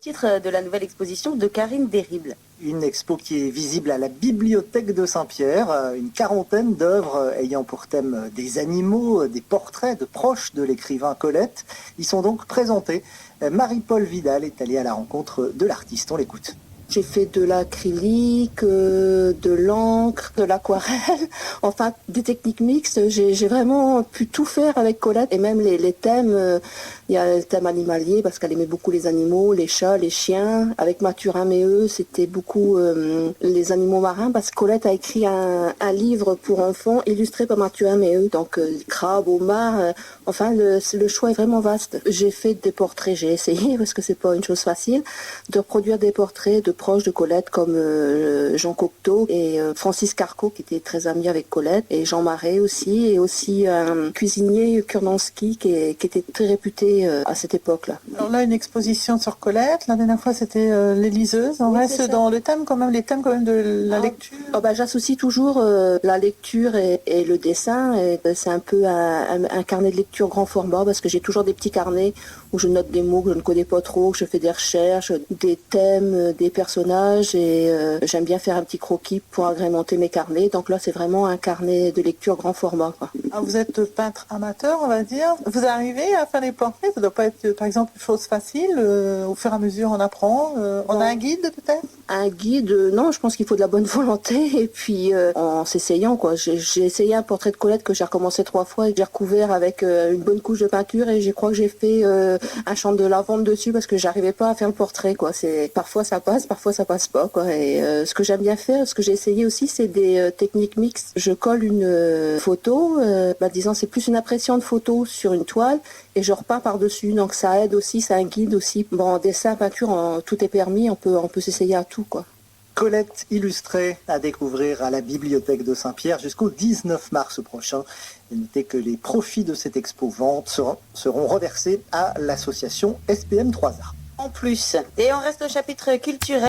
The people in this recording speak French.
Titre de la nouvelle exposition de Karine Derible. Une expo qui est visible à la bibliothèque de Saint-Pierre, une quarantaine d'œuvres ayant pour thème des animaux, des portraits de proches de l'écrivain Colette. Ils sont donc présentés. Marie-Paul Vidal est allée à la rencontre de l'artiste, on l'écoute. J'ai fait de l'acrylique, de l'encre, de l'aquarelle, enfin des techniques mixtes. J'ai vraiment pu tout faire avec Colette et même les thèmes. Il y a le thème animalier parce qu'elle aimait beaucoup les animaux, les chats, les chiens. Avec Mathurin Méheux, c'était beaucoup les animaux marins parce que Colette a écrit un livre pour enfants illustré par Mathurin Méheux. Donc crabes, homards, enfin le choix est vraiment vaste. J'ai fait des portraits, j'ai essayé parce que c'est pas une chose facile de reproduire des portraits de proches de Colette comme Jean Cocteau et Francis Carco qui était très ami avec Colette et Jean Marais aussi et aussi un cuisinier Kurnansky qui était très réputé à cette époque-là. Alors là, une exposition sur Colette. La dernière fois, c'était les liseuses. On reste dans le thème quand même, les thèmes quand même de la lecture. J'associe toujours la lecture et le dessin. Et c'est un peu un carnet de lecture grand format parce que j'ai toujours des petits carnets où je note des mots que je ne connais pas trop, que je fais des recherches, des thèmes, des personnages et j'aime bien faire un petit croquis pour agrémenter mes carnets. Donc là, c'est vraiment un carnet de lecture grand format, quoi. Ah, vous êtes peintre amateur, on va dire. Vous arrivez à faire des portraits? Ça ne doit pas être, par exemple, une chose facile. Au fur et à mesure, on apprend. On a un guide, peut-être? Un guide, non, je pense qu'il faut de la bonne volonté et puis en s'essayant, quoi. J'ai essayé un portrait de Colette que j'ai recommencé 3 fois et que j'ai recouvert avec une bonne couche de peinture et je crois que j'ai fait un champ de lavande dessus parce que j'arrivais pas à faire le portrait, quoi. Parfois ça passe pas, quoi. Et ce que j'aime bien faire, ce que j'ai essayé aussi, c'est des techniques mixtes. Je colle une photo, disons c'est plus une impression de photo sur une toile et je repeins par-dessus. Donc ça aide aussi, c'est un guide aussi. Bon, en dessin, peinture, tout est permis, on peut s'essayer à tout, quoi. Colette illustrée à découvrir à la bibliothèque de Saint-Pierre jusqu'au 19 mars prochain. Et notez que les profits de cette expo-vente seront reversés à l'association SPM3A. En plus, et on reste au chapitre culturel.